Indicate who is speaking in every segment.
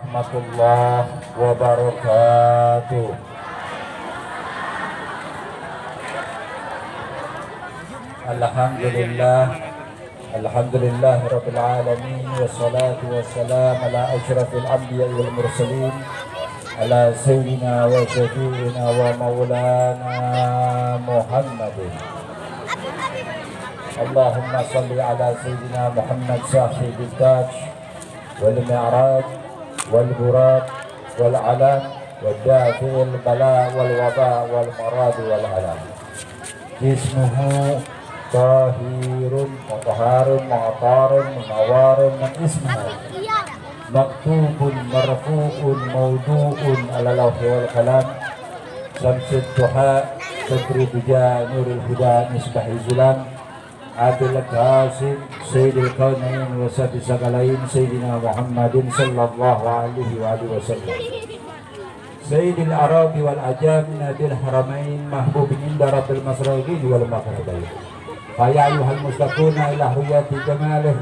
Speaker 1: warahmatullahi wabarakatuh. Alhamdulillah, alhamdulillah rabbil alamin, wassalatu wassalam ala asyrafil anbiya wal mursalin, ala sayyidina wa syafi'ina wa maulana Muhammadin. Allahumma salli ala sayyidina Muhammad sahibit taj wal mi'raj wal buraq wal alam wal dafi'il bala wal waba wal marad wal alam. Ismuhu tahirun mutahharun mu'tarun munawarun min ismuhu maktubun marfu'un mawdu'un ala lawhi wal kalam samsud duha sadri bija nurul huda misbahi zulam adil qasim sayyidil kaunain wa sadi sagalain sayyidina Muhammadin sallallahu alaihi wa alihi wasallam sayyidil arabi wal ajam nabil haramain mahbubin inda rabbil masraqin wal maghribain faya ayuhal mustaquna ila ruyati jamalih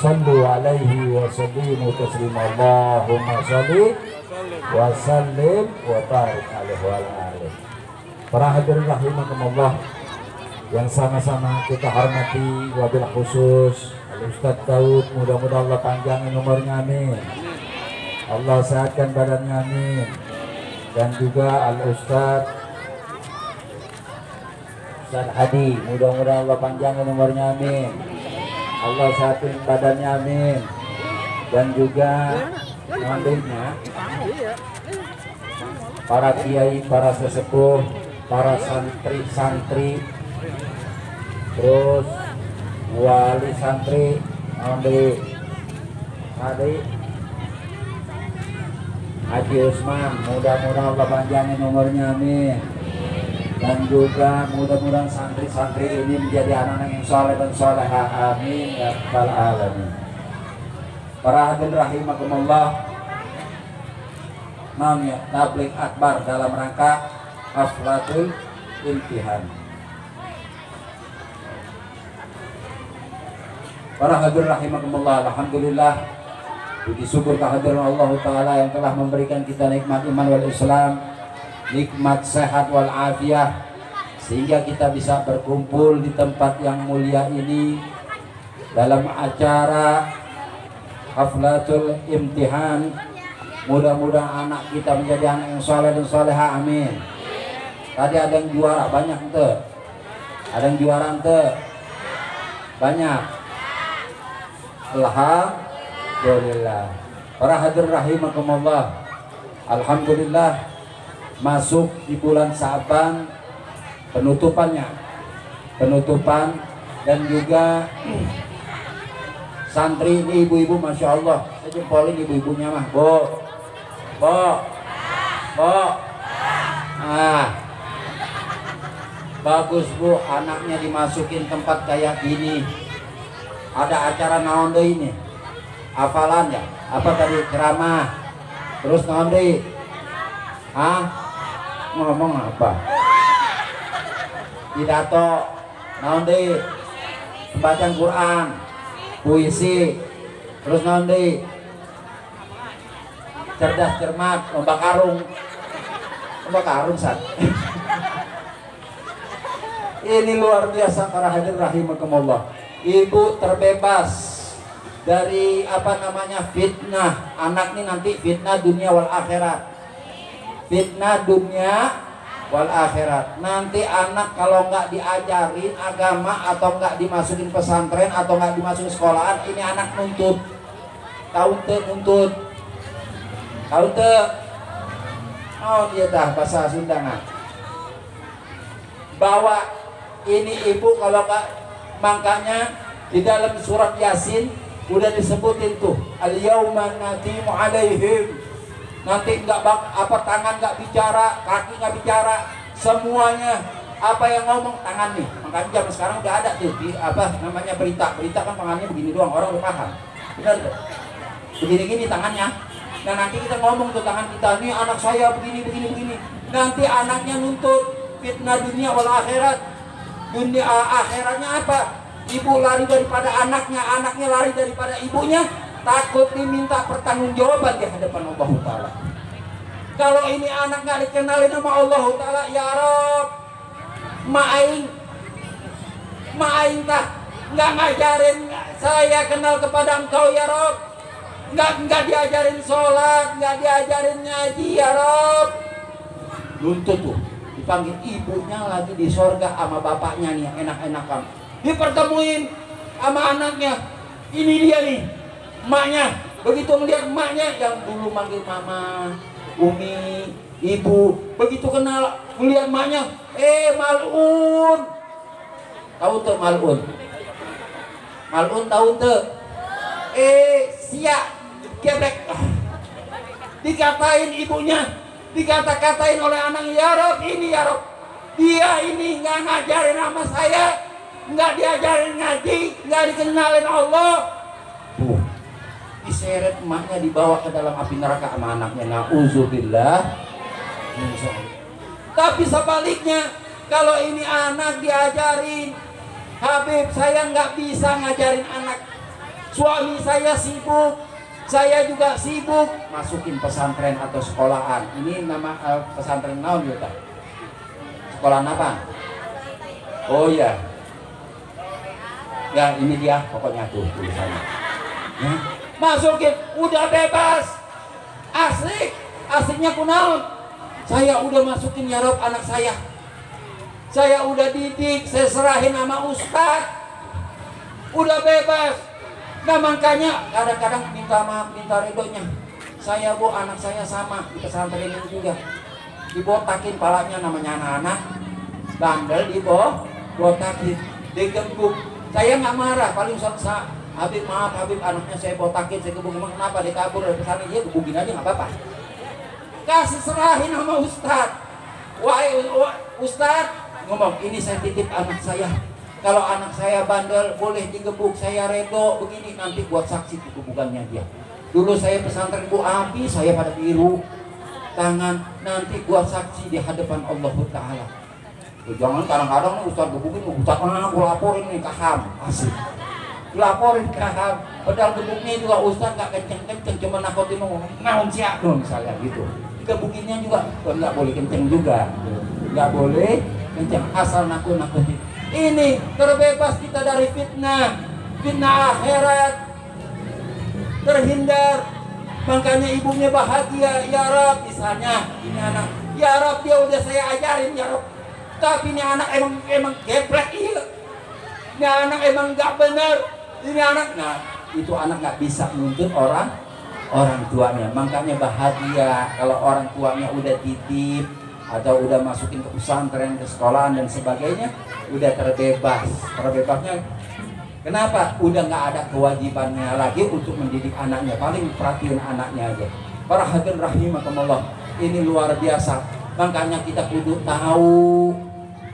Speaker 1: sallu alaihi wa sallimu taslima. Allahumma salli wa sallim wa barik alaihi wa alihi. Para hadirin rahimakumullah yang sama-sama kita hormati, wabil khusus Al-Ustaz Daud, mudah-mudahan Allah panjangin umurnya, amin. Allah sehatkan badannya, amin. Dan juga Al-Ustaz Hadi, mudah-mudahan Allah panjangin umurnya, amin. Allah sehatin badannya, amin. Dan juga nantinya para kiai, para sesepuh, para santri-santri, terus wali santri, Haji Usman, mudah-mudahan Allah panjangin umurnya, amin. Dan juga mudah-mudahan santri-santri ini menjadi anak-anak yang soleh dan soleha, amin ya rabbal alamin. Para hadirin rahimakumullah, namanya tabligh akbar dalam rangka haflatul imtihan. Para hadirin rahimakumullah, alhamdulillah, puji syukur kehadiran Allah Ta'ala yang telah memberikan kita nikmat iman wal Islam, nikmat sehat wal afiyah, sehingga kita bisa berkumpul di tempat yang mulia ini dalam acara haflatul imtihan. Mudah-mudahan anak kita menjadi anak yang soleh dan soleha, amin. Tadi ada yang juara banyak ente, ada yang juara ente banyak, alhamdulillah. Para hadirin rahimakumullah, alhamdulillah masuk di bulan Sa'ban, penutupan dan juga santri ini ibu-ibu, masya Allah, saya jempolin ibu-ibunya mah, bo, bagus bu, anaknya dimasukin tempat kayak gini. Ada acara naon deui ini, hafalan ya, apa tadi, ceramah, terus naon deui, ngomong apa, pidato, naon deui, pembacaan Quran, puisi, terus naon deui, cerdas cermat, lomba karung sat. Ini luar biasa para hadirin rahimakumullah. Ibu terbebas dari fitnah anak nih, nanti fitnah dunia wal akhirat, nanti anak kalau nggak diajarin agama atau nggak dimasukin pesantren atau nggak dimasukin sekolahan, ini anak nuntut, tahu oh dia dah bahasa Sunda nggak, bahwa ini ibu kalau nggak. Makanya di dalam surat Yasin udah disebutin tuh, al-yauma natimu alaihim, nanti tangan nggak bicara, kaki nggak bicara, semuanya apa yang ngomong tangan nih. Makanya zaman sekarang udah ada tuh di berita kan tangannya begini doang, orang udah paham, benar tuh, begini tangannya. Nah nanti kita ngomong tuh tangan kita, nih anak saya begini, nanti anaknya nuntut fitnah dunia wal akhirat. Dunia akhiratnya apa? Ibu lari daripada anaknya lari daripada ibunya. takut diminta pertanggungjawaban di hadapan Allah Ta'ala. Kalau ini anak nggak dikenalin sama Allah Ta'ala, ya Rob, Ma'aing tah nggak ngajarin saya kenal kepada Engkau ya Rob, nggak diajarin sholat, nggak diajarin ngaji ya Rob. Nuntut tuh, dipanggil ibunya lagi di sorga sama bapaknya nih, enak-enakan dipertemuin sama anaknya. Ini dia nih emaknya, begitu melihat emaknya yang dulu manggil mama, umi, ibu, begitu kenal melihat emaknya, malun. Tahu tuh malun? Malun tahu tuh? Siap geblek. Dikatain ibunya, dikata-katain oleh anak, ya Rob, ini ya Rob, dia ini nggak ngajarin sama saya, nggak diajarin ngaji, nggak dikenalin Allah. Diseret emaknya, dibawa ke dalam api neraka sama anaknya. Nauzubillah. Tapi sebaliknya, kalau ini anak diajarin, Habib saya nggak bisa ngajarin anak, suami saya sibuk, saya juga sibuk, masukin pesantren atau sekolahan. Ini nama pesantren naon ya Pak? Sekolah apa? Oh ya, ya ini dia pokoknya tuh tulisannya. Ya. Masukin, udah bebas, asik, asiknya kunaon. Saya udah masukin ya Rob anak saya udah didik, saya serahin sama ustad, udah bebas. Nah makanya kadang-kadang minta maaf, minta ridhonya. Saya bu, anak saya sama di pesantren ini juga, dibotakin palanya, namanya anak-anak bandel, dibotakin, digembuk. Saya nggak marah, paling susah. Habib maaf Habib, anaknya saya botakin, saya gebuk. Emang kenapa? Dia kabur dari pesantren, dia gebukin aja nggak apa-apa. Kasih serahin sama ustad. Wahai ustad, ngomong, ini saya titip anak saya. Kalau anak saya bandel, boleh digebuk, saya redo begini, nanti buat saksi kegebukannya dia. Dulu saya pesantren Bu Abi, saya pada biru tangan, nanti buat saksi di hadapan Allah Ta'ala. Jangan kadang-kadang ustad gebukin, ustad aku laporin nih ke HAM, asik. Laporin ke HAM, padahal gebuknya juga ustad gak kenceng-kenceng, cuma nakutin naon siap misalnya gitu. Gebukinnya juga nggak boleh kenceng juga, nggak boleh kenceng, asal nakutin. Ini terbebas kita dari fitnah akhirat, terhindar. Makanya ibunya bahagia, ya Rob, misalnya ini anak, ya Rob dia udah saya ajarin ya Rob, tapi ini anak emang geblek, iya, ini anak emang nggak bener, ini anak, nah itu anak nggak bisa nuntut orang tuanya. Makanya bahagia kalau orang tuanya udah titip atau udah masukin ke pesantren, ke sekolahan dan sebagainya, udah terbebasnya. Kenapa? Udah nggak ada kewajibannya lagi untuk mendidik anaknya, paling perhatiin anaknya aja. Para hadirin rahimakumullah, ini luar biasa. Makanya kita kudu tahu,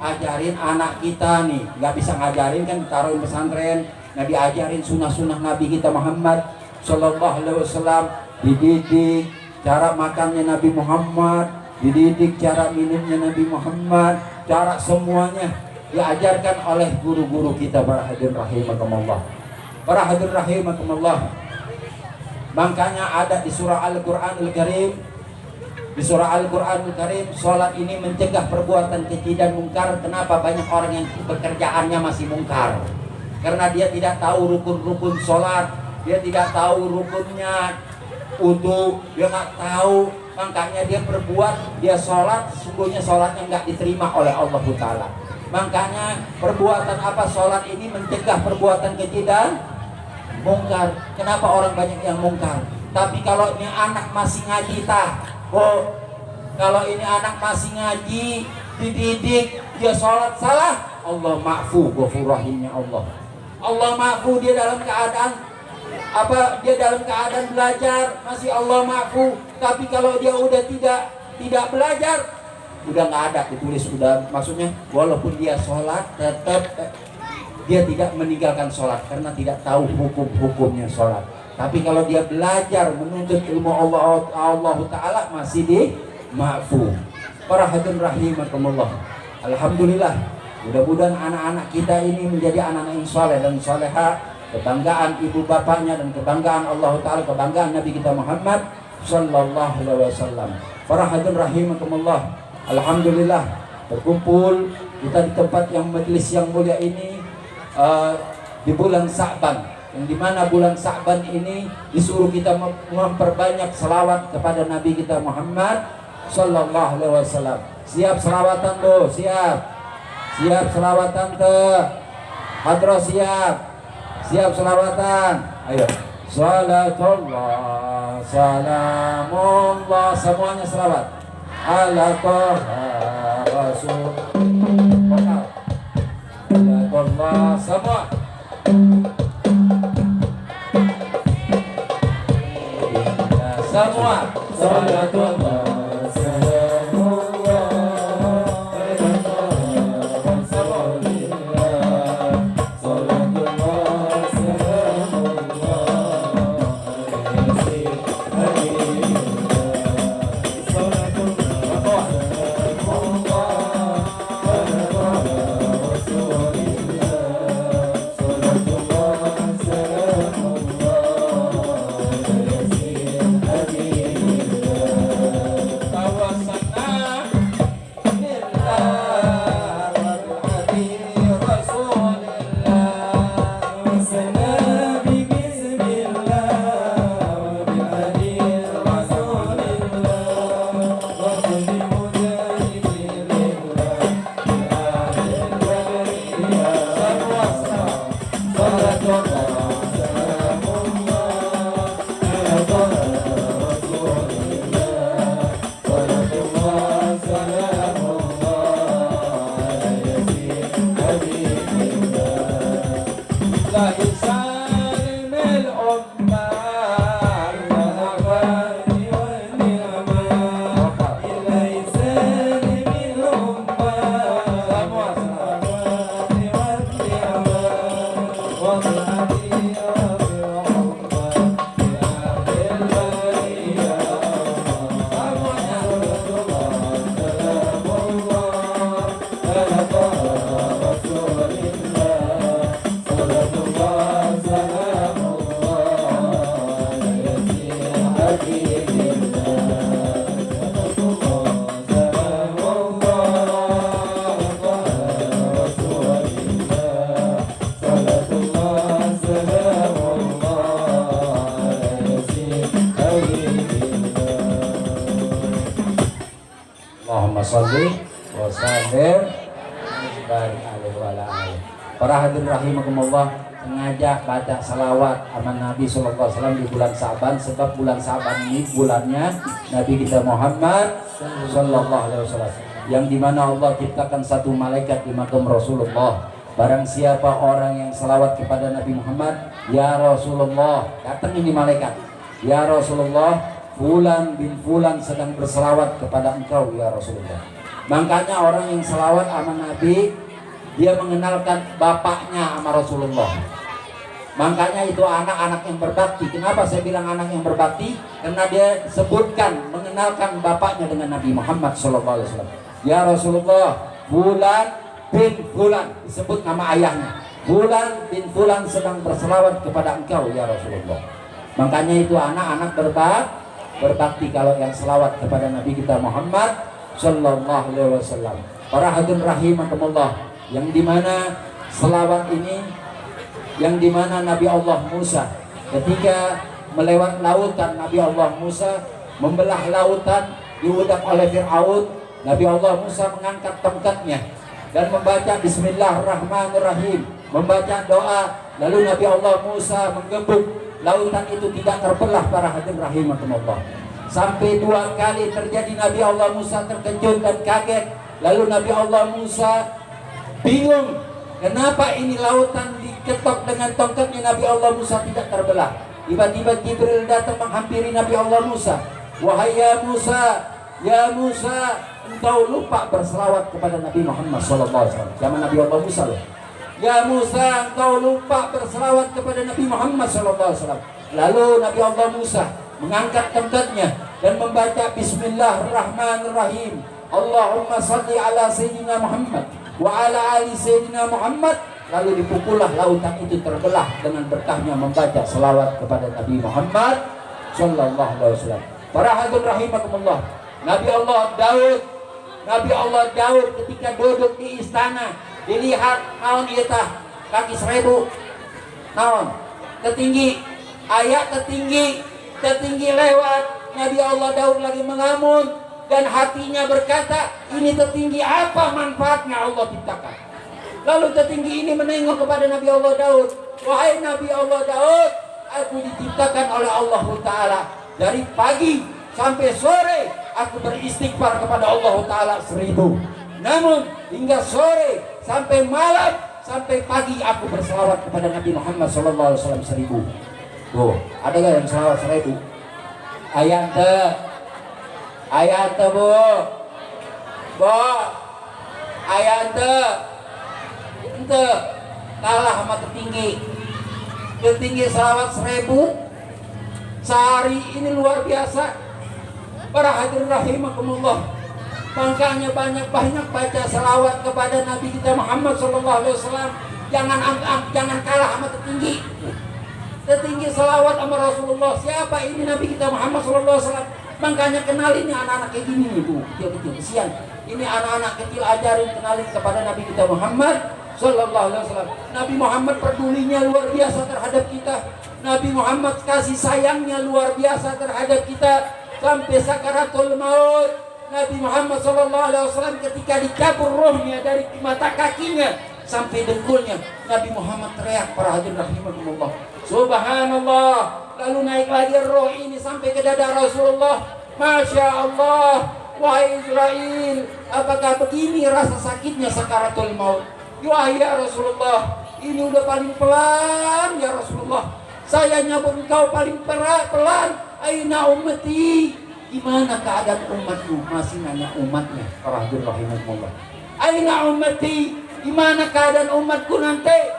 Speaker 1: ajarin anak kita nih. Nggak bisa ngajarin kan ditaruhin pesantren, nggak diajarin sunnah-sunnah Nabi kita Muhammad Sallallahu Alaihi Wasallam, dididik cara makannya Nabi Muhammad, dididik cara minumnya Nabi Muhammad, cara semuanya diajarkan oleh guru-guru kita. Para hadirin rahimakumullah, para hadirin rahimakumullah. Makanya ada di surah Al-Qur'anul Karim, di surah Al-Qur'anul Karim, sholat ini mencegah perbuatan keji dan mungkar. Kenapa banyak orang yang pekerjaannya masih mungkar? Karena dia tidak tahu rukun-rukun sholat, dia tidak tahu rukunnya wudu, dia nggak tahu. Makanya dia berbuat, dia sholat, sungguhnya sholatnya nggak diterima oleh Allah Ta'ala. Makanya perbuatan apa sholat ini mencegah perbuatan keji dan mungkar. Kenapa orang banyak yang mungkar? Tapi kalau ini anak masih ngaji kalau ini anak masih ngaji, dididik, dia sholat salah, Allah ma'fu, ghafur rahimnya Allah. Allah ma'fu, dia dalam keadaan dia dalam keadaan belajar, masih Allah ma'fu. Tapi kalau dia udah tidak belajar, udah nggak ada ditulis, udah maksudnya walaupun dia sholat tetap dia tidak meninggalkan sholat karena tidak tahu hukum-hukumnya sholat. Tapi kalau dia belajar menuntut ilmu Allah Ta'ala, masih di ma'fu. Para hadirin rahimakumullah, alhamdulillah, mudah-mudahan anak-anak kita ini menjadi anak-anak yang soleh dan soleha, kebanggaan ibu bapaknya dan kebanggaan Allah Ta'ala, kebanggaan Nabi kita Muhammad Sallallahu Alaihi Wasallam. Para hadirin rahimakumullah, alhamdulillah berkumpul kita di tempat yang majelis yang mulia ini di bulan Sa'ban, yang dimana bulan Sa'ban ini disuruh kita memperbanyak selawat kepada Nabi kita Muhammad Sallallahu Alaihi Wasallam. Siap selawatan tuh, siap selawatan tuh, hadroh siap selawatan, ayo. Salatullah, salamullah, semuanya selawat ala Toha Rasul. Salatullah semua. Semua salatullah. Sholli wa sallim barik alaihi wa alihi. Para hadirin rahimakumullah, sengaja baca salawat sama Nabi sallallahu alaihi wasallam di bulan Sa'ban, sebab bulan Sa'ban ini bulannya Nabi kita Muhammad sallallahu alaihi wasallam, yang dimana Allah ciptakan satu malaikat di makam Rasulullah. Barang siapa orang yang salawat kepada Nabi Muhammad, ya Rasulullah, datang ini malaikat, ya Rasulullah, Fulan bin Fulan sedang berselawat kepada engkau ya Rasulullah. Makanya orang yang selawat sama Nabi, dia mengenalkan bapaknya sama Rasulullah. Makanya itu anak-anak yang berbakti. Kenapa saya bilang anak yang berbakti? Karena dia sebutkan mengenalkan bapaknya dengan Nabi Muhammad SAW. Ya Rasulullah, Fulan bin Fulan, disebut nama ayahnya. Fulan bin Fulan sedang berselawat kepada engkau ya Rasulullah. Makanya itu anak-anak berbakti kalau yang selawat kepada Nabi kita Muhammad Sallallahu Alaihi Wasallam. Para hadirin rahimakumullah, yang dimana selawat ini, yang dimana Nabi Allah Musa ketika melewat lautan, Nabi Allah Musa membelah lautan, diudak oleh Fir'aun. Nabi Allah Musa mengangkat tongkatnya dan membaca Bismillahirrahmanirrahim, membaca doa, lalu Nabi Allah Musa menggebuk lautan itu tidak terbelah. Para hadirin rahimakumullah, sampai 2 kali terjadi. Nabi Allah Musa terkejut dan kaget. Lalu Nabi Allah Musa bingung, kenapa ini lautan diketok dengan tongkatnya Nabi Allah Musa tidak terbelah. Tiba-tiba Jibril datang menghampiri Nabi Allah Musa. Wahai ya Musa, engkau lupa berselawat kepada Nabi Muhammad SAW. Zaman Nabi Allah Musa loh. Ya Musa, engkau lupa berselawat kepada Nabi Muhammad SAW. Lalu Nabi Allah Musa mengangkat tongkatnya dan membaca Bismillahirrahmanirrahim. Allahumma salli ala Sayyidina Muhammad wa ala ali Sayyidina Muhammad lalu dipukullah lautan itu terbelah dengan berkahnya membaca selawat kepada Nabi Muhammad sallallahu alaihi wasallam. Para hadirin rahimakumullah, Nabi Allah Daud ketika duduk di istana dilihat naon ieu tah kaki 1000 naon tertinggi ayat tertinggi lewat. Nabi Allah Daud lagi melamun dan hatinya berkata, ini tertinggi apa manfaatnya Allah ciptakan. Lalu tertinggi ini menengok kepada Nabi Allah Daud, wahai Nabi Allah Daud, aku diciptakan oleh Allah Ta'ala dari pagi sampai sore aku beristighfar kepada Allah Ta'ala 1000. Namun hingga sore sampai malam sampai pagi aku berselawat kepada Nabi Muhammad SAW 1000. Tuh, ada gak yang selawat 1000? Ayat bu, ayat ente kalah sama tertinggi selawat 1000 sehari ini luar biasa. Para hadirin rahimakumullah, makanya banyak baca selawat kepada Nabi kita Muhammad SAW. Jangan kalah sama tertinggi selawat sama Rasulullah. Siapa ini Nabi kita Muhammad SAW? Makanya kenalin ini anak-anak kayak gini nih tuh, kecil-kecil kesian. Ini anak-anak kecil ajarin kenalin kepada Nabi kita Muhammad sallallahu alaihi wasallam. Nabi Muhammad pedulinya luar biasa terhadap kita. Nabi Muhammad kasih sayangnya luar biasa terhadap kita sampai sakaratul maut. Nabi Muhammad sallallahu alaihi wasallam ketika dicabut rohnya dari mata kakinya sampai dengkulnya, Nabi Muhammad teriak, para hadirin rahimakumullah, subhanallah. Lalu naik lagi roh ini sampai ke dada Rasulullah. Masya Allah, wahai Israel, apakah begini rasa sakitnya sakaratul maut? Wahai ya Rasulullah, ini udah paling pelan ya Rasulullah. Saya nyabut engkau paling pelan. Aina ummati, gimana keadaan umatku? Masih nanya umatnya, para hadirin rahimakumullah. Aina ummati, gimana keadaan umatku nanti?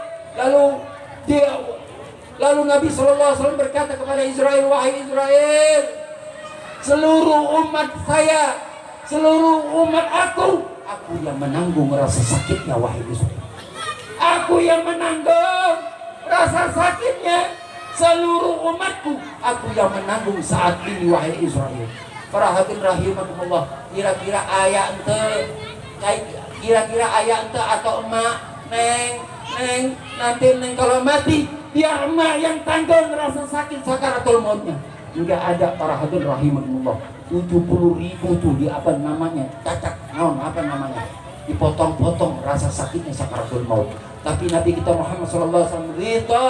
Speaker 1: Lalu Nabi SAW berkata kepada Israel, wahai Israel, seluruh umat saya, seluruh umat aku yang menanggung rasa sakitnya, wahai Israel. Aku yang menanggung rasa sakitnya seluruh umatku. Aku yang menanggung saat ini, wahai Israel. Para hadirin rahimakumullah, kira-kira ayat ente atau emak, neng nanti kalau mati biar emak yang tanggung rasa sakit sakaratul mautnya. Enggak ada, para hadirin rahimakumullah. 70.000 tuh di apa namanya? Dipotong-potong rasa sakitnya sakaratul maut. Tapi Nabi kita Muhammad SAW rida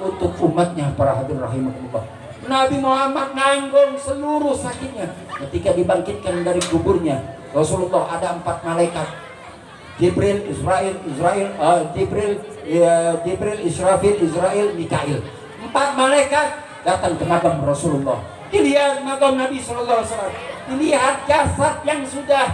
Speaker 1: untuk umatnya, para hadirin rahimakumullah. Nabi Muhammad nanggung seluruh sakitnya. Ketika dibangkitkan dari kuburnya, Rasulullah ada 4 malaikat. Jibril, Israfil, Israel, Mikail. 4 malaikat datang ke makam Rasulullah. Dilihat makam Nabi sallallahu alaihi wasallam. Dilihat jasad yang sudah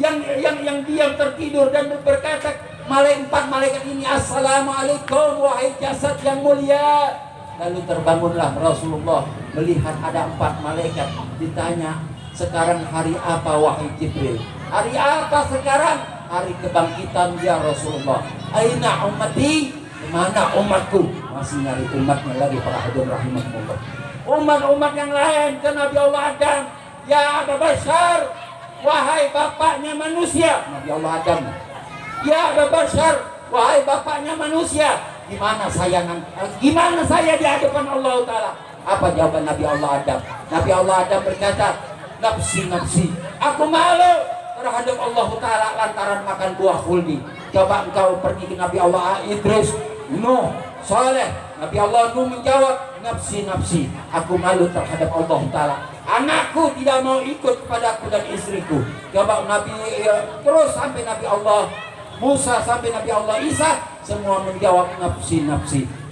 Speaker 1: yang diam tertidur dan berkata, 4 malaikat ini, assalamualaikum wahai jasad yang mulia. Lalu terbangunlah Rasulullah melihat ada 4 malaikat. Ditanya, sekarang hari apa wahai Jibril? Hari apa sekarang? Hari kebangkitan ya Rasulullah. Aina ummati, mana umatku? Masih nyari umatnya lagi, para hadirin rahimakumullah. Umat-umat yang lain ke Nabi Allah Adam, ya Abu Bashar, wahai bapaknya manusia. Nabi Allah Adam, ya Abu Bashar, wahai bapaknya manusia, gimana saya di hadapan Allah Ta'ala? Apa jawaban Nabi Allah Adam? Nabi Allah Adam berkata, nafsi, aku malu terhadap Allah Ta'ala lantaran makan buah khuldi. Coba engkau pergi ke Nabi Allah Idris, Nuh, Saleh. Nabi Allah Nuh menjawab, nafsi, aku malu terhadap Allah Ta'ala. Anakku tidak mau ikut kepadaku dan istriku. Coba Nabi terus sampai Nabi Allah Musa, sampai Nabi Allah Isa, semua menjawab nafsi.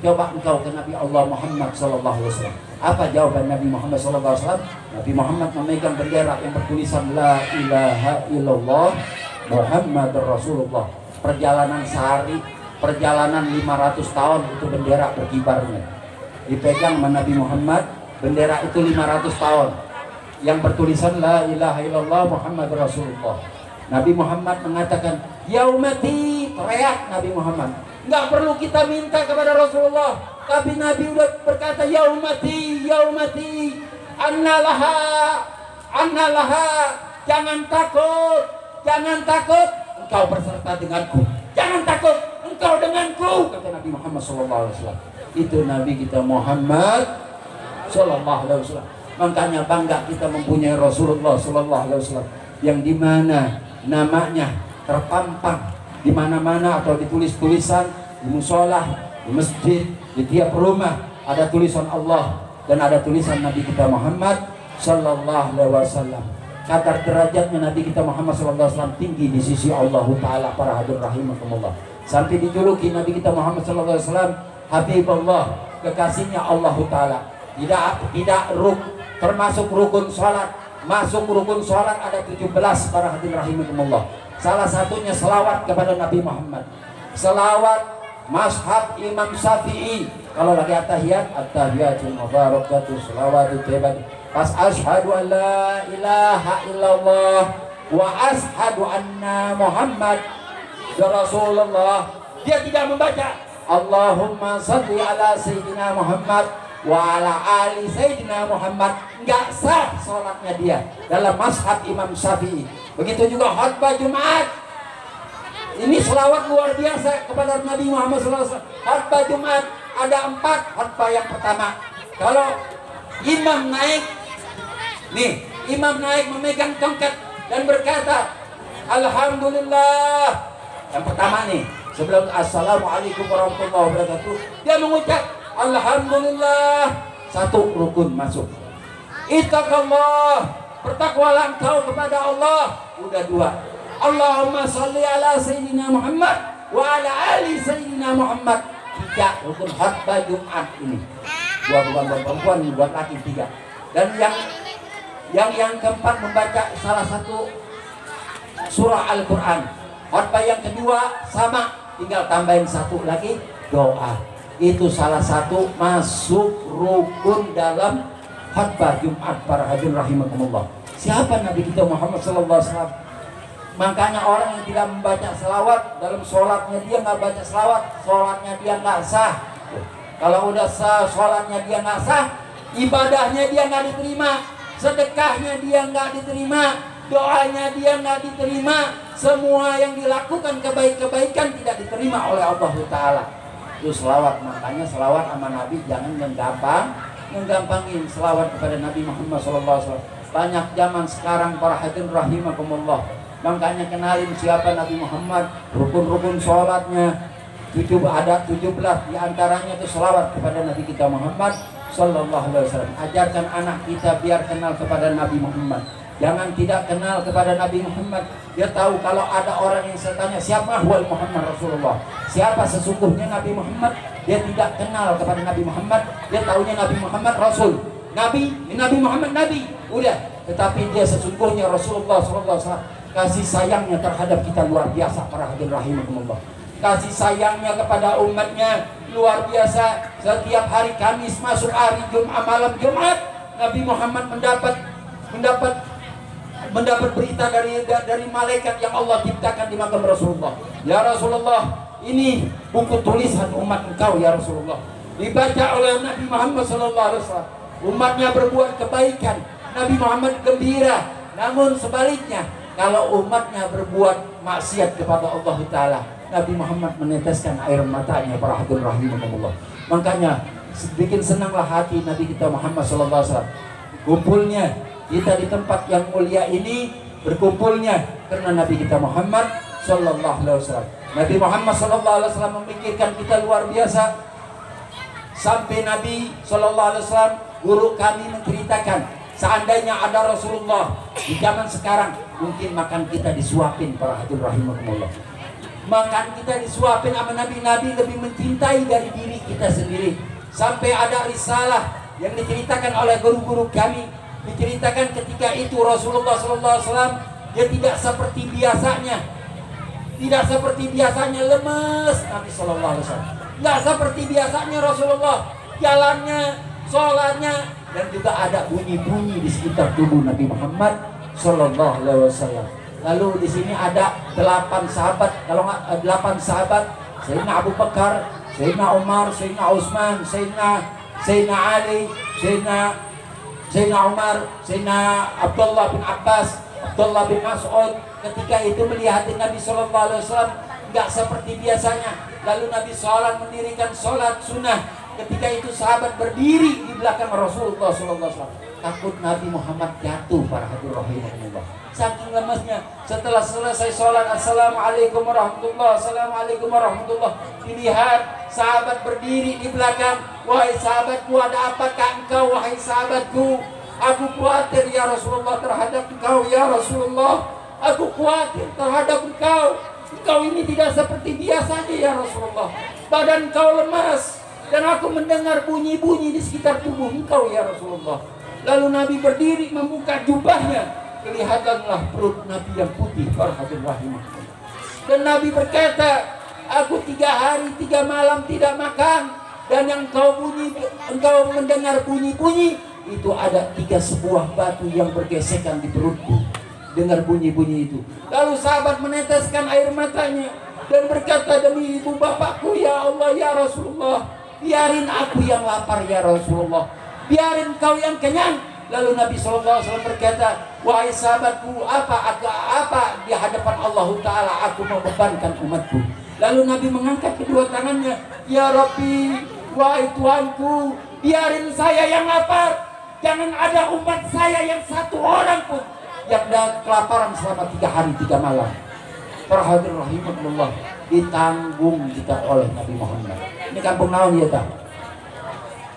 Speaker 1: Coba engkau ke Nabi Allah Muhammad SAW. Apa jawaban Nabi Muhammad SAW? Nabi Muhammad memegang bendera yang bertulisan La ilaha illallah Muhammadur Rasulullah. Perjalanan sehari, perjalanan 500 tahun itu bendera berkibarnya. Dipegang sama Nabi Muhammad, bendera itu 500 tahun. Yang bertulisan La ilaha illallah Muhammadur Rasulullah. Nabi Muhammad mengatakan, ya umati, teriak Nabi Muhammad,
Speaker 2: Nggak perlu kita minta kepada Rasulullah, tapi Nabi udah berkata, ya ummati, annalaha, jangan takut, engkau berserta denganku, jangan takut, engkau denganku, kata Nabi Muhammad SAW. Itu Nabi kita Muhammad SAW. Makanya bangga kita mempunyai Rasulullah SAW, yang dimana namanya terpampang di mana-mana atau ditulis tulisan di musola, di masjid, di tiap rumah ada tulisan Allah dan ada tulisan Nabi kita Muhammad sallallahu alaihi wasallam. Kadar derajatnya Nabi kita Muhammad sallallahu alaihi wasallam tinggi di sisi Allah Taala, para hadirin rahimakumullah. Sampai dijuluki Nabi kita Muhammad sallallahu alaihi wasallam Habibullah, kekasihnya Allah Taala. Tidak termasuk rukun salat. Masuk rukun salat ada 17, para hadirin rahimakumullah. Salah satunya selawat kepada Nabi Muhammad. Selawat mazhab Imam Syafi'i. Kalau lagi at-tahiyat, at-tahiyatul mubarakatuh, selawatu thayyibah. Pas asyhadu an la ilaha illallah wa asyhadu anna Muhammad Rasulullah. Dia tidak membaca Allahumma shalli ala sayyidina Muhammad wa ala ali sayyidina Muhammad. Enggak sah salatnya dia dalam mazhab Imam Syafi'i. Begitu juga khutbah Jumat. Ini selawat luar biasa kepada Nabi Muhammad SAW. Khutbah Jumat ada 4 khutbah. Yang pertama, kalau imam naik, nih imam naik memegang tongkat dan berkata Alhamdulillah. Yang pertama nih, sebelum Assalamualaikum warahmatullahi wabarakatuh, dia mengucap Alhamdulillah. 1 rukun masuk. Ittaqallah, bertakwalah engkau kepada Allah. Udah 2. Allahumma shalli ala sayyidina Muhammad wa ala ali sayyidina Muhammad. 3 rukun khutbah Jumat ini. Buat perempuan, buat laki 3. Dan yang keempat membaca salah satu surah Al-Quran. Khutbah yang kedua sama, tinggal tambahin 1 lagi doa. Itu salah satu masuk rukun dalam khutbah Jumat, para hadirin rahimakumullah. Siapa Nabi kita Muhammad sallallahu alaihi wasallam? Makanya orang yang tidak membaca selawat dalam sholatnya, dia nggak baca selawat, sholatnya dia nggak sah. Kalau udah sah, sholatnya dia nggak sah, ibadahnya dia nggak diterima, sedekahnya dia nggak diterima, doanya dia nggak diterima, semua yang dilakukan kebaikan tidak diterima oleh Allah Taala. Itu selawat. Makanya selawat sama Nabi jangan menggampangin selawat kepada Nabi Muhammad SAW. Banyak zaman sekarang, para hadirin rahimakumullah. Makanya kenalin siapa Nabi Muhammad, rukun-rukun sholatnya. Ada 17 diantaranya itu selawat kepada Nabi kita Muhammad sallallahu alaihi wasallam. Ajarkan anak kita biar kenal kepada Nabi Muhammad. Jangan tidak kenal kepada Nabi Muhammad. Dia tahu kalau ada orang yang saya tanya siapa huwal Muhammad Rasulullah, siapa sesungguhnya Nabi Muhammad, dia tidak kenal kepada Nabi Muhammad. Dia tahunya Nabi Muhammad Rasul, Nabi Muhammad Nabi, udah. Tetapi dia sesungguhnya Rasulullah sallallahu alaihi wasallam. Kasih sayangnya terhadap kita luar biasa, para hadirin rahimakumullah. Kasih sayangnya kepada umatnya luar biasa. Setiap hari Kamis masuk hari Jumat, malam Jumat, Nabi Muhammad mendapat berita dari malaikat yang Allah ciptakan di makam Rasulullah. Ya Rasulullah, ini buku tulisan umat engkau ya Rasulullah. Dibaca oleh Nabi Muhammad SAW. Umatnya berbuat kebaikan, Nabi Muhammad gembira. Namun sebaliknya, kalau umatnya berbuat maksiat kepada Allah Ta'ala, Nabi Muhammad meneteskan air matanya, para hadirin rahimakumullah. Makanya bikin senanglah hati Nabi kita Muhammad SAW. Kumpulnya kita di tempat yang mulia ini, berkumpulnya karena Nabi kita Muhammad sallallahu alaihi wasallam. Nabi Muhammad sallallahu alaihi wasallam memikirkan kita luar biasa. Sampai Nabi sallallahu alaihi wasallam, guru kami menceritakan, seandainya ada Rasulullah di zaman sekarang, mungkin makan kita disuapin, para hadirin rahimakumullah. Makan kita disuapin sama Nabi lebih mencintai dari diri kita sendiri. Sampai ada risalah yang diceritakan oleh guru-guru kami, diceritakan ketika itu Rasulullah SAW dia tidak seperti biasanya lemes. Nabi SAW nggak seperti biasanya Rasulullah, jalannya, sholatnya, dan juga ada bunyi-bunyi di sekitar tubuh Nabi Muhammad SAW. Lalu di sini ada 8 sahabat, kalau nggak 8 sahabat Sayyidina Abu Bakar, Sayyidina Umar, Sayyidina Utsman, Sayyidina Ali, Sayyidina Umar, Sayyidina Abdullah bin Abbas, Abdullah bin Mas'ud. Ketika itu melihat Nabi Sallallahu Alaihi Wasallam nggak seperti biasanya. Lalu Nabi sholat, mendirikan sholat sunnah. Ketika itu sahabat berdiri di belakang Rasulullah Sallallahu Alaihi Wasallam. Takut Nabi Muhammad jatuh, para hadirin rahimahumullah. Saking lemesnya. Setelah selesai sholat, assalamualaikum warahmatullah, assalamualaikum warahmatullah. Dilihat sahabat berdiri di belakang. Wahai sahabatku, ada apakah engkau, wahai sahabatku? Aku khawatir ya Rasulullah terhadap engkau ya Rasulullah. Aku khawatir terhadap engkau. Engkau ini tidak seperti biasanya ya Rasulullah. Badan engkau lemas. Dan aku mendengar bunyi-bunyi di sekitar tubuh engkau ya Rasulullah. Lalu Nabi berdiri membuka jubahnya. Kelihatanlah perut Nabi yang putih, para hadirin rahimahullah. Dan Nabi berkata, aku 3 hari 3 malam tidak makan. Dan yang engkau mendengar bunyi-bunyi, itu ada 3 sebuah batu yang bergesekan di perutku. Dengar bunyi-bunyi itu. Lalu sahabat meneteskan air matanya dan berkata, demi ibu bapakku ya Allah ya Rasulullah, biarin aku yang lapar ya Rasulullah, biarin kau yang kenyang. Lalu Nabi SAW berkata, wahai sahabatku, apa di hadapan Allah Ta'ala aku membebankan umatku. Lalu Nabi mengangkat kedua tangannya, ya Rabbi, wahai Tuhanku, biarin saya yang lapar. Jangan ada umat saya yang 1 orang pun yang kelaparan selama 3 hari 3 malam. Para hadirin rahimahullah, ditanggung kita oleh Nabi Muhammad. Ini kampung naon ya tak?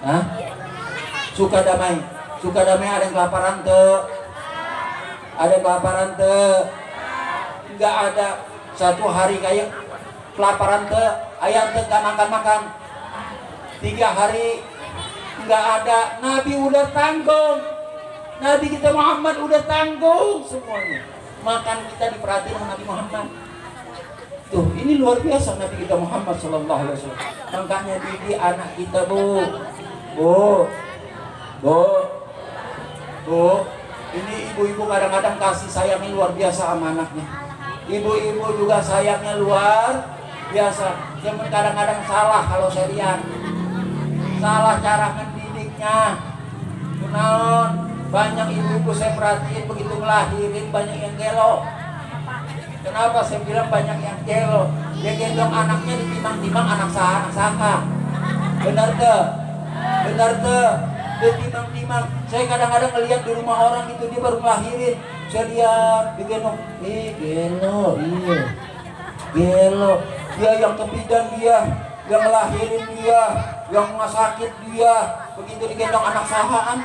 Speaker 2: Hah? Sukadamai ada yang kelaparan tuh? Ada yang kelaparan tuh? Enggak ada 1 hari kayak kelaparan tuh, ayam tuh gak makan-makan. 3 hari enggak ada. Nabi udah tanggung. Nabi kita Muhammad udah tanggung semuanya. Makan kita diperhatiin sama Nabi Muhammad. Tuh, ini luar biasa Nabi kita Muhammad Sallallahu Alaihi Wasallam. Makanya didik anak kita, Bu. Ini ibu-ibu kadang-kadang kasih sayangnya luar biasa sama anaknya. Ibu-ibu juga sayangnya luar biasa. Cuman kadang-kadang salah kalau saya lihat. Salah cara mendidiknya. Kenaon, banyak ibu-ibu saya perhatiin begitu ngelahirin banyak yang gelo. Kenapa saya bilang banyak yang gelo? Dia gendong anaknya ditimang-timang anak saka. Benar tuh? Ditimang-timang. Saya kadang-kadang ngeliat di rumah orang itu dia baru ngelahirin. Saya lihat digendong, gelo. Dia yang kebidan dia, yang ngelahirin dia, yang ngasakit dia. Begitu digendong anak siapa.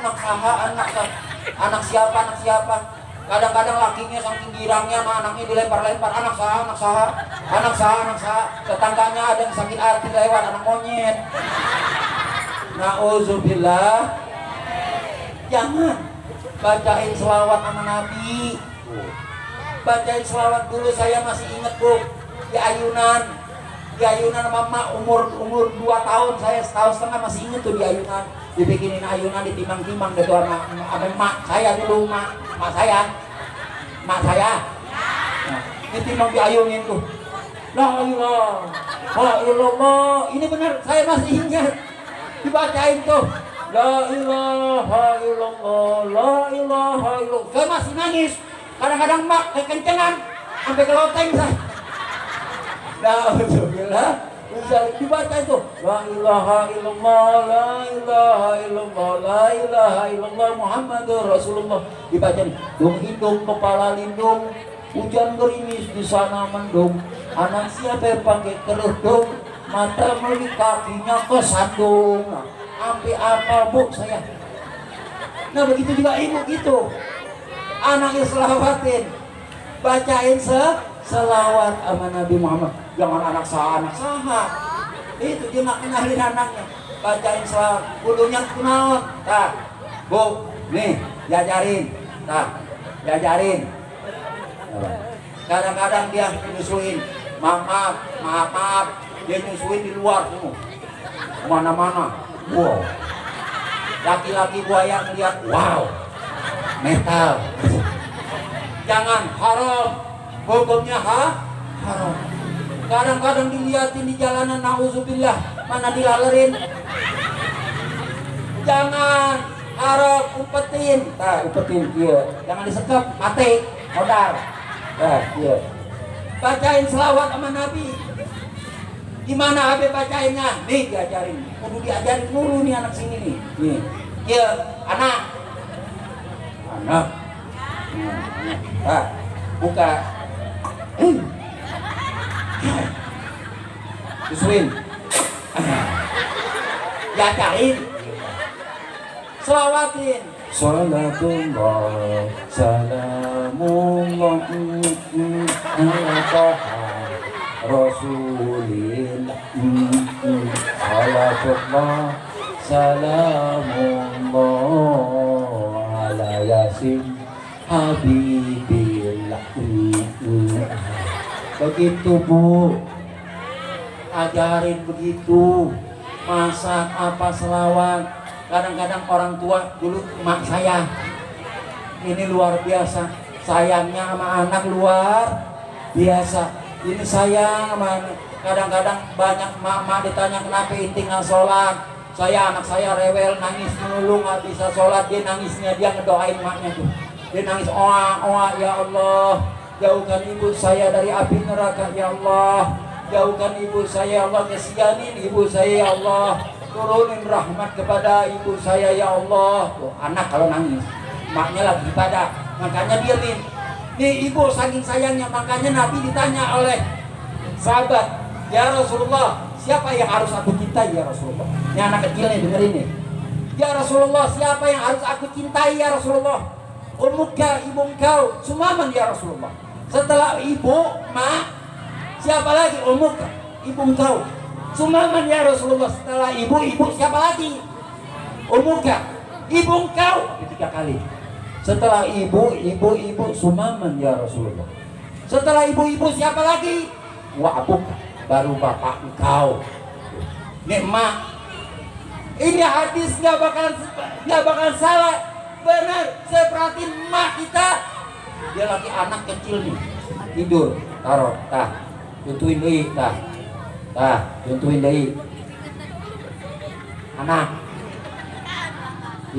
Speaker 2: Kadang-kadang lakinya saking girangnya sama anaknya dilempar-lempar, anak saha. Tetangganya ada yang sakit hati lewat, anak monyet. Nauzubillah. Jangan bacain selawat sama Nabi. Bacain selawat dulu. Saya masih ingat, Bu, di ayunan mama umur 2 tahun, saya 1,5 tahun masih ingat tuh di ayunan. Dibikinin ayunan, ditimang-timang gitu sama mak saya dulu, mak saya. Nah, ditimang diayunin tuh. La ilaha illallah. Ini benar, saya masih ingat. Dibacain tuh. La ilaha illallah. Saya masih nangis. Kadang-kadang mak kekencengan sampai ke loteng saya. Alhamdulillah. Bisa dibaca itu. La ilaha illallah Muhammadur Rasulullah. Dibaca. Dung hidung kepala lindung, hujan gerimis di sana mendung. Anak siapa yang pakai kerudung, mata melihat kakinya kesandung. Sampai apa, Bu, saya. Nah, begitu juga ibu gitu. Anaknya selawatin. Bacain selawat sama Nabi Muhammad. Jangan anak saha. Itu dia nggak kenalin anaknya. Bacain selawat. Kudunya kenaon. Tah, Bu, nih diajarin. Kadang-kadang dia nyusuin. Maaf. Dia nyusuin di luar semua. Mana-mana. Wow. Laki-laki buaya melihat, wow. Metal. Jangan, haram. Hukumnya haram. Kadang-kadang dilihatin di jalanan, nauzubillah, mana dilalerin. Jangan harap umpetin, umpetin, iya. Jangan disekep, mati, modal. Iya. Bacain selawat sama Nabi. Gimana Habib bacainnya? Nih diajarin. Kudu diajarin dulu nih anak sini nih. Nih. Iya, anak. Buka. Susuin. Diajarin. Selawatin. Salatullah, salamullah, ala Rasulillah, salatullah, salamullah, ala Yasin Habibillah. Begitu Bu, ajarin begitu, masak apa selawat. Kadang-kadang orang tua, dulu emak saya ini luar biasa sayangnya sama anak, luar biasa. Ini sayang sama anak. Kadang-kadang banyak emak ditanya kenapa inti nggak sholat. Anak saya rewel, nangis melulu, nggak bisa sholat. Dia nangisnya, dia ngedoain emaknya tuh. Dia nangis, oa ya Allah, jauhkan ibu saya dari api neraka ya Allah. Jauhkan ibu saya ya Allah, kesianin ibu saya ya Allah. Turunin rahmat kepada ibu saya ya Allah. Tuh, anak kalau nangis, maknya lagi ibadah, makanya dia nih ibu saking sayangnya. Makanya Nabi ditanya oleh sahabat, ya Rasulullah, siapa yang harus aku cintai ya Rasulullah? Ini anak kecil nih, dengerin nih. Ya Rasulullah, siapa yang harus aku cintai ya Rasulullah? Ummuka, ibu engkau, sumaman ya Rasulullah. Setelah ibu, mak, siapa lagi? Ummuka, ibu engkau, sumaman ya Rasulullah. Setelah ibu siapa lagi? Ummuka, ibu engkau. 3 kali. Setelah ibu, sumaman ya Rasulullah. Setelah ibu siapa lagi? Wa abuka, baru bapak engkau. Nikmat. Ini hadis nggak bakalan salah. Benar, saya perhatiin emak kita. Dia lagi anak kecil nih, tidur, taruh, tentuin deui, tentuin deui. Anak,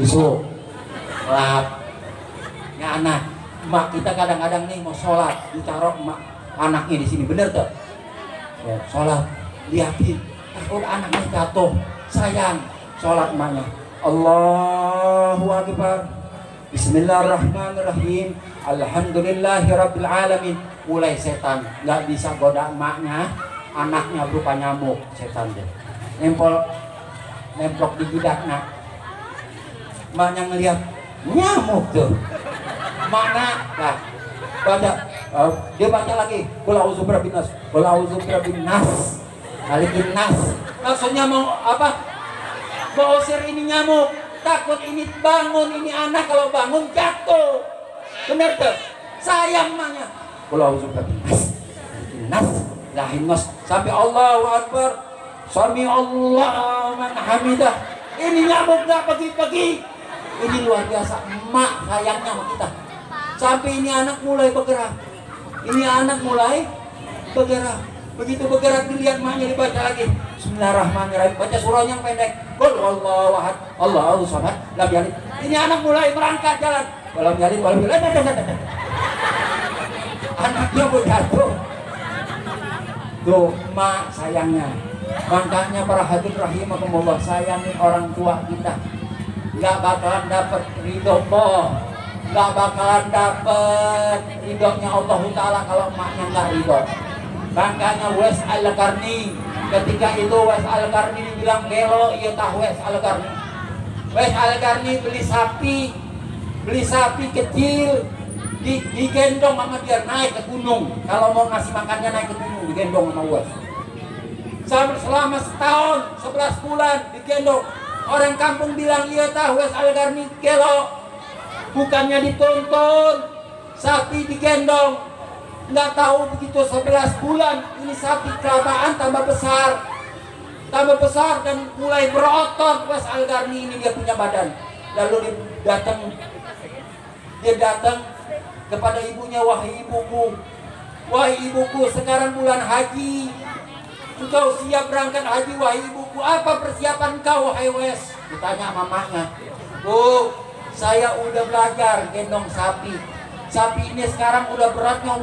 Speaker 2: isu, lap. Ya anak, emak kita kadang-kadang nih mau sholat, ditaruh emak anaknya di sini, bener tuh? Ya, sholat, liatin, takut anaknya jatuh, sayang, sholat emaknya. Allahu Akbar, Bismillahirrahmanirrahim, Alhamdulillahirabbil alamin. Mulai setan nggak bisa goda emaknya, anaknya berupa nyamuk, setan deh. Nemplok di jidatnya. Emaknya ngeliat nyamuk tuh. Mana? Nah, baca. Dia baca lagi. Qul a'udzu birabbin nas. Qul a'udzu birabbin nas. Balikin nas. Maksudnya mau apa? Mau usir ini nyamuk. Takut ini bangun, ini anak kalau bangun jatuh. Bener tuh? Sayang emaknya. Qul a'udzu birabbin nas. Balikin nas. Lahin nas. Sampai Allahu Akbar. Sami Allahu man hamidah. Ini nyamuk gak pergi-pergi. Ini luar biasa. Emak sayangnya sama kita. Sampai ini anak mulai bergerak. Ini anak mulai bergerak. Begitu bergerak dilihat emaknya, dibaca lagi. Bismillahirrahmanirrahim. Baca surahnya yang pendek. Qul huwallahu ahad, Allahu samad, lam yalid. Ini anak mulai merangkak jalan. Walam yalid, walam yulad. Anaknya berjatuh. Tuh emak sayangnya. Makanya para hadirin rahimakumullah, sayangin orang tua kita. Gak bakalan dapat ridho Allah, gak bakalan dapat ridhonya Allah Ta'ala kalau emaknya gak ridho. Makanya Wes Al-Qarni, ketika itu Wes Al-Qarni dibilang gelo, iya tah Wes Al-Qarni. Wes Al-Qarni beli sapi kecil, digendong sama dia naik ke gunung. Kalau mau ngasih makannya naik ke gunung, digendong sama Wes. Selama setahun, 11 bulan digendong. Orang kampung bilang, iya tah Wes Al-Qarni gelo. Bukannya dituntun, sapi digendong. Nggak tahu begitu 11 bulan ini sapi kelamaan tambah besar dan mulai berotot. Wes Al-Qarni ini dia punya badan. Lalu dia datang kepada ibunya, wahai ibuku, Wahai ibuku, sekarang bulan haji. Engkau siap berangkat haji, wahai ibuku. Apa persiapan kau, wahai Wes? Ditanya mamanya. Bu, saya udah belajar gendong sapi. Sapi ini sekarang udah beratnya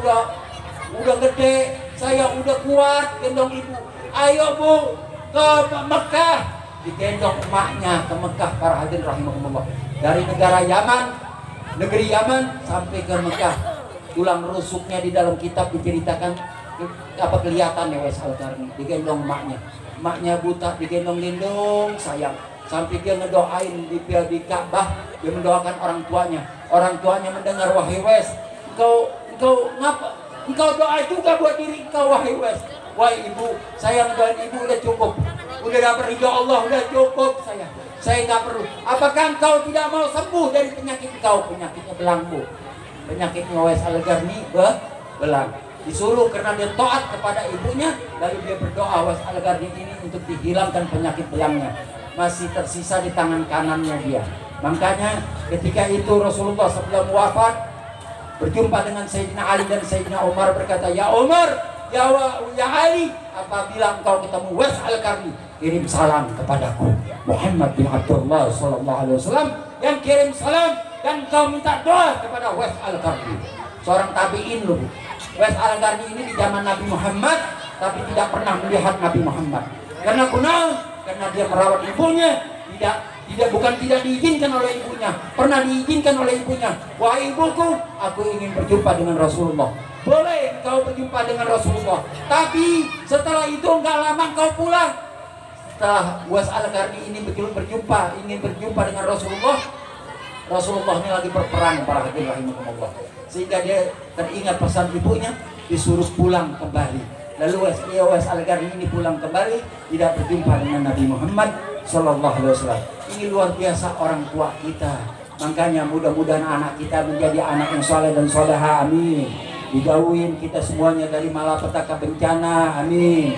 Speaker 2: udah gede. Saya udah kuat gendong ibu. Ayo bu, ke Mekah. Digendong emaknya ke Mekah, para hadirin rahimahumullah. Dari negara Yaman, negeri Yaman sampai ke Mekah. Tulang rusuknya di dalam kitab diceritakan apa kelihatan ya Wes Al-Qarni. Digendong emaknya. Emaknya buta, digendong-gendong sayang. Sampai dia ngedoain di Ka'bah, dia mendoakan orang tuanya. Orang tuanya mendengar, wahai Wes, engkau ngapa? Engkau doa juga buat diri engkau, wahai Wes. Wahai ibu, saya ngedoain ibu udah cukup. Udah dapat ridho Allah, udah cukup saya. Saya nggak perlu. Apakah engkau tidak mau sembuh dari penyakit engkau? Penyakitnya belang, bu. Penyakitnya Wes Al-Qarni belang. Disuruh karena dia taat kepada ibunya, lalu dia berdoa Wes Al-Qarni ini untuk dihilangkan penyakit belangnya. Masih tersisa di tangan kanannya dia. Makanya ketika itu Rasulullah sebelum wafat berjumpa dengan Sayyidina Ali dan Sayyidina Umar, berkata, ya Umar, ya Ali, apabila engkau ketemu Wes Al-Qarni, kirim salam kepadaku. Muhammad bin Abdullah sallallahu alaihi wasallam yang kirim salam, dan kau minta doa kepada Wes Al-Qarni. Seorang tabi'in loh. Wes Al-Qarni ini di zaman Nabi Muhammad, tapi tidak pernah melihat Nabi Muhammad. Karena dia merawat ibunya, bukan tidak diizinkan oleh ibunya, pernah diizinkan oleh ibunya. Wahai ibuku, aku ingin berjumpa dengan Rasulullah. Boleh kau berjumpa dengan Rasulullah, tapi setelah itu enggak lama kau pulang. Setelah Wes Al-Qarni ini ingin berjumpa dengan Rasulullah, Rasulullah ini lagi berperang, para hadirin rahimahumullah. Sehingga dia teringat pesan ibunya, disuruh pulang kembali. Lalu Wes Al-Qarni ini pulang kembali, tidak berjumpa dengan Nabi Muhammad sallallahu alaihi wasallam. Ini luar biasa orang tua kita. Makanya mudah-mudahan anak kita menjadi anak yang saleh dan soleha, amin. Dijauhin kita semuanya dari malapetaka bencana, amin.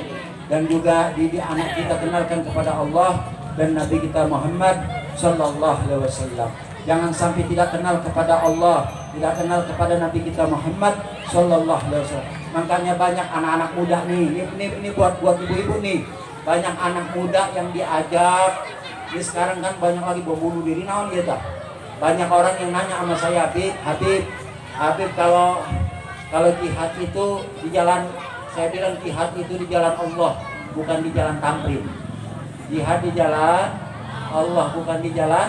Speaker 2: Dan juga didik anak kita kenalkan kepada Allah dan Nabi kita Muhammad sallallahu alaihi wasallam. Jangan sampai tidak kenal kepada Allah, tidak kenal kepada Nabi kita Muhammad sallallahu alaihi wasallam. Makanya banyak anak-anak muda nih, ini buat ibu-ibu nih. Banyak anak muda yang diajak. Ini sekarang kan banyak lagi bom bunuh diri, naon gitu. Banyak orang yang nanya sama saya, Habib, kalau jihad itu di jalan, saya bilang jihad itu di jalan Allah, bukan di jalan tamrin. Jihad di jalan Allah, bukan di jalan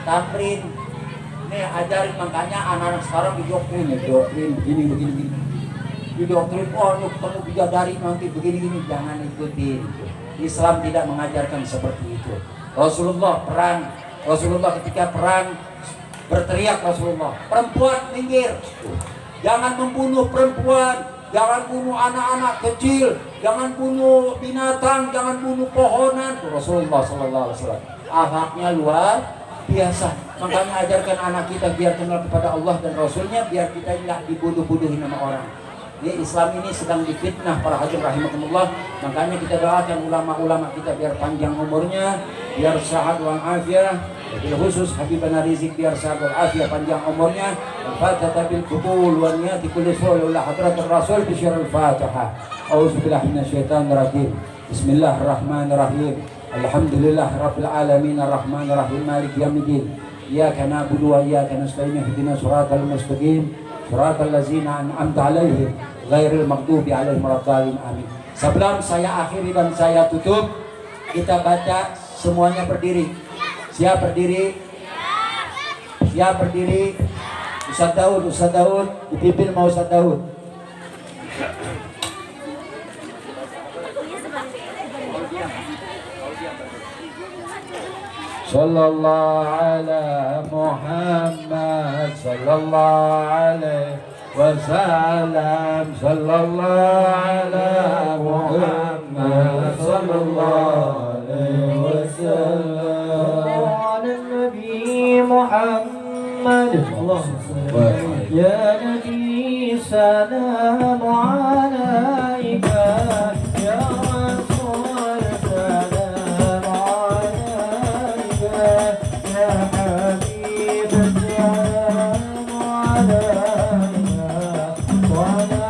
Speaker 2: tamrin. Nih ajarin, makanya anak-anak sekarang didoktrin begini. Didoktrin, oh ketemu bidadari nanti begini, jangan ikutin. Islam tidak mengajarkan seperti itu. Rasulullah ketika perang berteriak Rasulullah, perempuan minggir, jangan membunuh perempuan, jangan bunuh anak-anak kecil, jangan bunuh binatang, jangan bunuh pohonan. Rasulullah sallallahu alaihi wasallam akhlaknya luar biasa. Makanya ajarkan anak kita biar kenal kepada Allah dan Rasulnya, biar kita tidak dibodoh-bodohin sama orang. Ini Islam ini sedang difitnah, para hadirin rahimakumullah. Makanya kita doakan ulama-ulama kita biar panjang umurnya, biar sehat wal afiah. Wabil khusus Habibana Rizik biar sehat wal afiah, panjang umurnya. Al-Fatihah bil qubul wa niyati kulli shay'in ila hadratir Rasul bi syarril Fatihah. A'udzubillahi minasyaitonir rajim. Bismillahirrahmanirrahim. Alhamdulillahirabbil alamin arrahmanir rahim maliki yaumiddin. Iyyaka na'budu wa iyyaka nasta'in ihdinas siratal mustaqim. Siratal ladzina an'amta 'alaihim ghairil maghdubi 'alaihim waladdallin, amin. Sebelum saya akhiri dan saya tutup, kita baca semuanya berdiri. Siap berdiri? Siap berdiri? Ustaz Daud, dipimpin mau Ustaz Daud. Sallallahu ala Muhammad sallallahu alaihi wasallam. Sallallahu ala Muhammad sallallahu alaihi wasallam. Ala Nabi Muhammad ya Nabi salam alaika ya Rasul salam alaika ya Habib salam alaika wa ala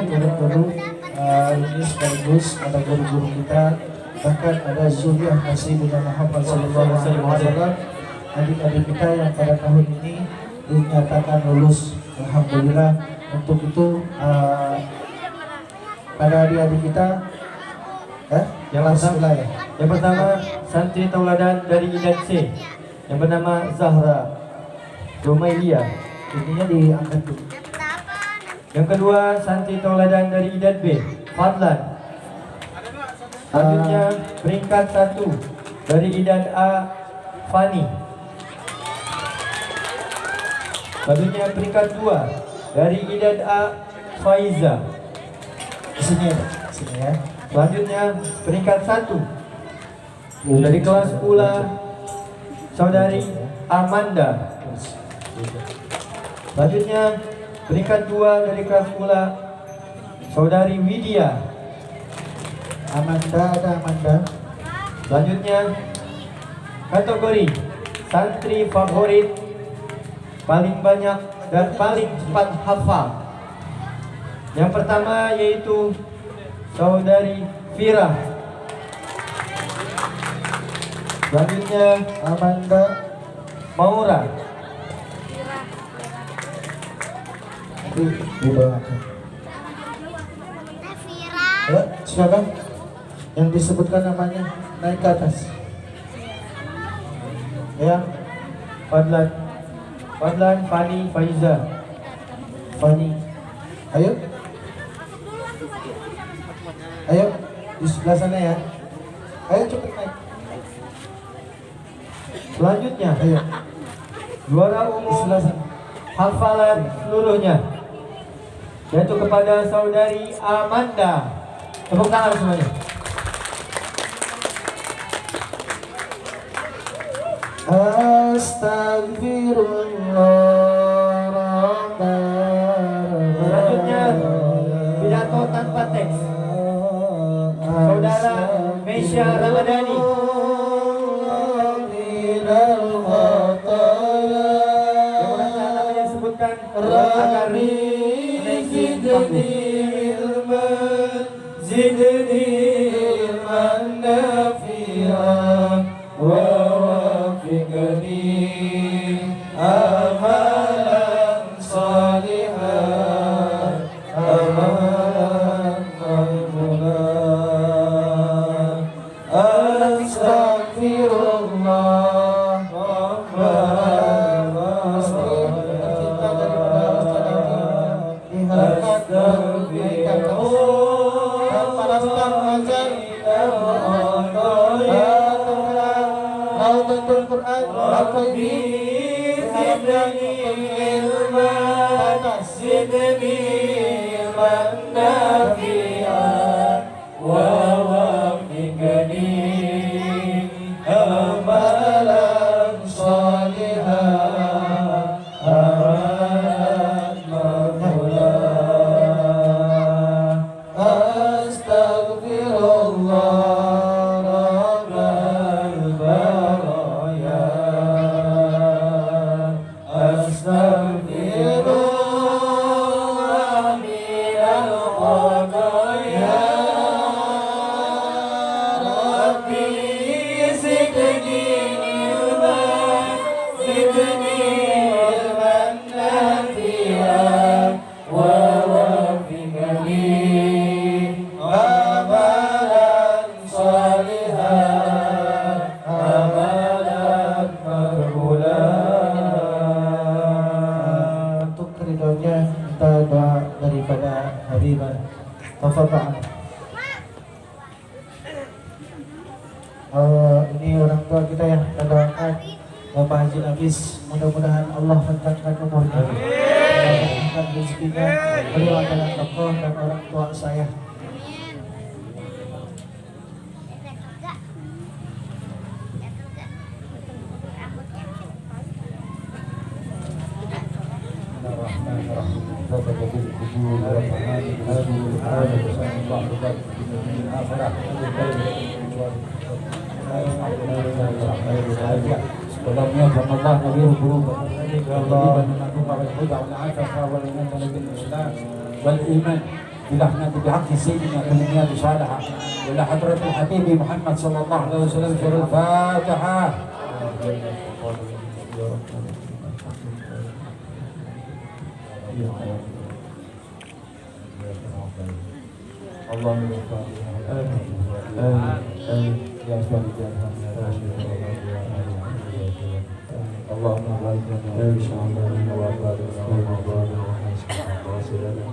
Speaker 3: guru-guru ini sekaligus ada guru-guru kita, bahkan ada zuriyah Nabi Muhammad SAW, adik-adik kita yang pada tahun ini dinyatakan lulus. Alhamdulillah. Untuk itu pada adik-adik kita
Speaker 4: yang pertama santri tauladan dari IDAD C yang bernama Zahra Romailia,
Speaker 3: intinya diangkat dulu.
Speaker 4: yang kedua santri tauladan dari IDAD B Fadlan. Selanjutnya peringkat 1 dari IDAD A Fani. Selanjutnya peringkat 2 dari IDAD A Faiza.
Speaker 3: Di sini ya.
Speaker 4: Selanjutnya peringkat 1 dari kelas Ula saudari Amanda. Selanjutnya peringkat 2 dari kelas Ula saudari Widya.
Speaker 3: Amanda.
Speaker 4: Selanjutnya kategori santri favorit paling banyak dan paling cepat hafal. Yang pertama yaitu saudari Fira. Selanjutnya
Speaker 3: Amanda
Speaker 4: Maura.
Speaker 3: di bawah. Ya, silakan. Yang disebutkan namanya naik ke atas. Ya,
Speaker 4: Fadlan, Fani, Faiza.
Speaker 3: Fani. Ayo. Di sebelah sana ya. Ayo cepet naik.
Speaker 4: Selanjutnya
Speaker 3: Ayo.
Speaker 4: juara
Speaker 3: Di
Speaker 4: umum
Speaker 3: sebelah sana.
Speaker 4: hafalan seluruhnya yaitu kepada saudari Amanda. Tepuk tangan semuanya.
Speaker 3: Astagfirullah.
Speaker 4: Selanjutnya pidato tanpa teks saudara Mesya Ramadhani. Yang merasa namanya sebutkan agar menaiki panggung.
Speaker 3: Ini orang tua kita yang kita doakan, Bapak Haji Nafis, mudah-mudahan Allah meningkatkan umurnya, meningkatkan rezekinya. Beliau adalah tokoh dan orang tua saya.
Speaker 1: Sebelumnya Allah Nabi Hubub Allah menanggung para huda wal asafa wal iman wal iman
Speaker 2: برحمة بحق سيدنا كلمات صالحة إلى حضرة الحبيب محمد صلى الله عليه وسلم في الفاتحة.
Speaker 1: اللهم اللهم بارك لنا في شعبنا وبارك لنا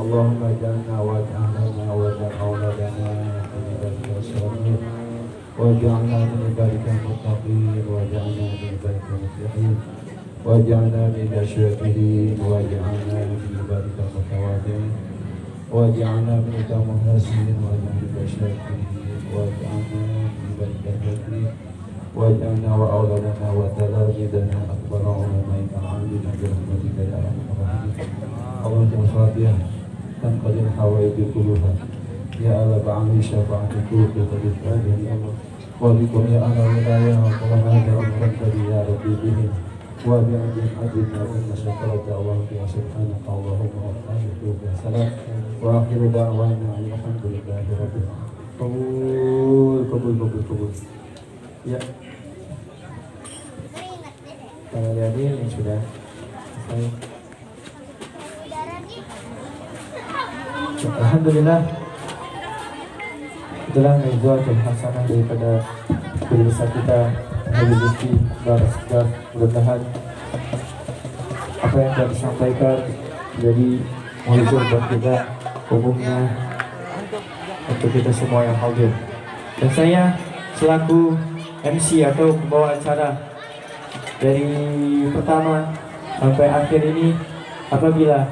Speaker 1: اللهم اجعلنا واجعلنا واجعل اولادنا من عبادك الصالحين واجعلنا من عبادك المتقين واجعلنا من عبادك المفلحين واجعلنا من الشاكرين واجعلنا من عبادك المتواضعين واجعلنا من المحسنين واجعلنا من الشاكرين واجعلنا من عبادك الذاكرين واجعلنا واولادنا وتلاميذنا اكبر علمائك عاملين برحمتك يا ارحم الراحمين. اللهم الفاتحه تنقضي الحوائج كلها يا الله بعمل شفاعة كل قدر هذه الامر وبكم يا انا ولايا وطلب هذا الامر يا ربي به وبعدل عدلنا ان شكرت اللهم يا سبحانك اللهم وبحمدك يا سلام واخر دعوانا الحمد لله رب العالمين. قبول. Ya, para adik yang sudah selesai. Alhamdulillah, itulah Nizwatul Hasanah daripada guru besar kita Habib Rizki Baras Segar. Mudah-mudahan apa yang telah disampaikan jadi muhibur buat kita umumnya untuk kita semua yang hadir. Dan saya selaku MC atau pembawa acara dari pertama sampai akhir ini, apabila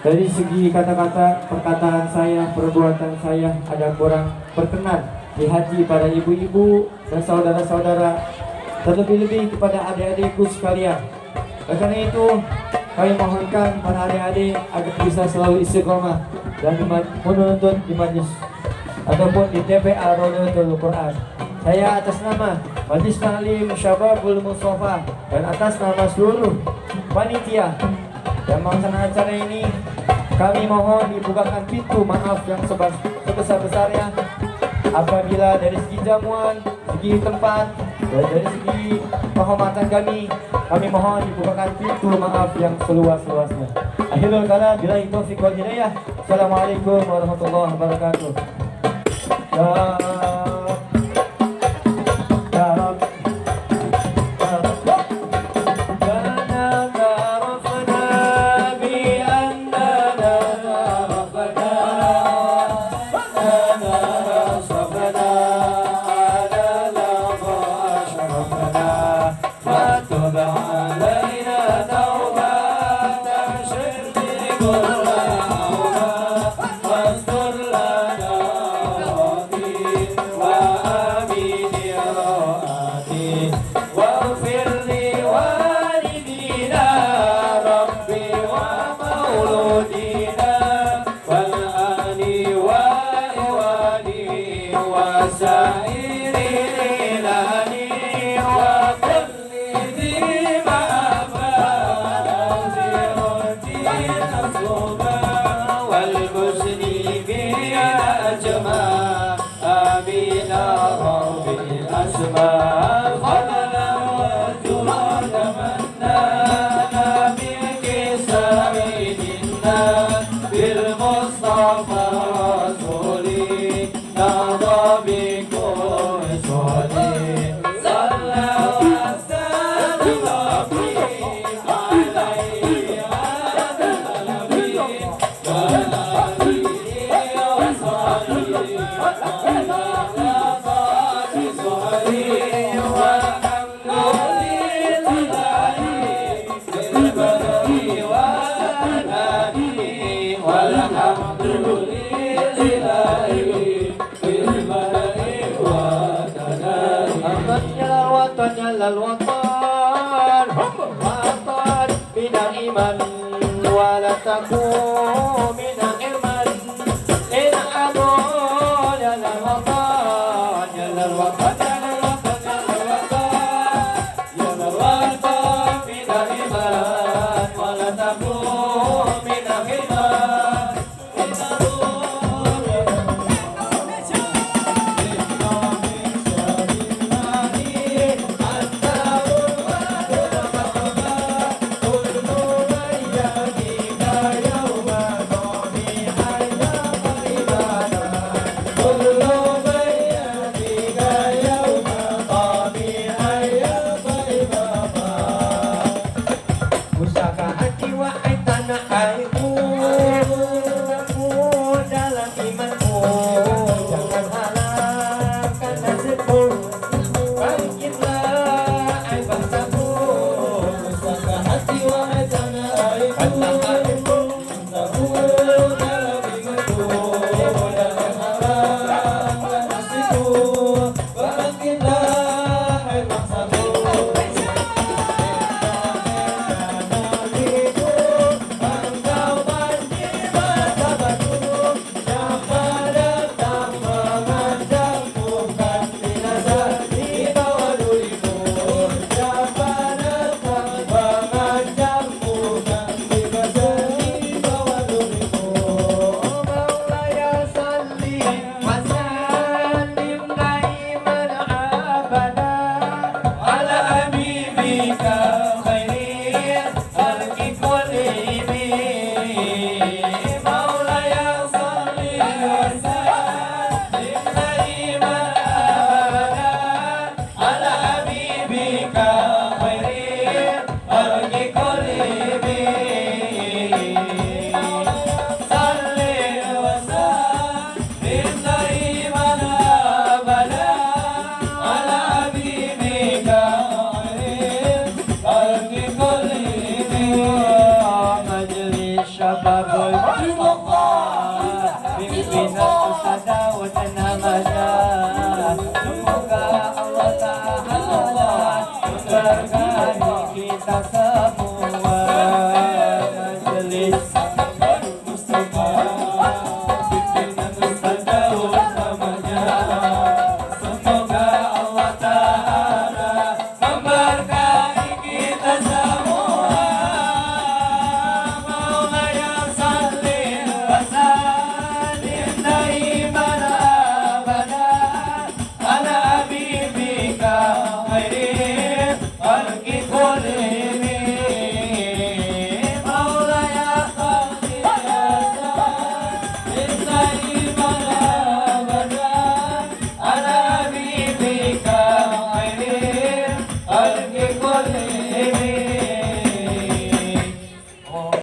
Speaker 1: dari segi kata-kata, perkataan saya, perbuatan saya ada kurang berkenan di hati para ibu-ibu dan saudara-saudara, terlebih-lebih kepada adik-adikku sekalian. Oleh karena itu, kami mohonkan para adik-adik agar bisa selalu istiqomah dan menuntut di majlis ataupun di TPA Rodatul Quran. Saya atas nama Majlis Ta'lim Syababul Mustafa dan atas nama seluruh panitia yang melaksanakan acara ini, kami mohon dibukakan pintu maaf yang sebesar-besarnya apabila dari segi jamuan, segi tempat, dan dari segi penghormatan kami mohon dibukakan pintu maaf yang seluas-luasnya. Akhirul kalam, billahi taufiq wal hidayah. Assalamualaikum warahmatullahi wabarakatuh.
Speaker 4: Binat usada wa namanya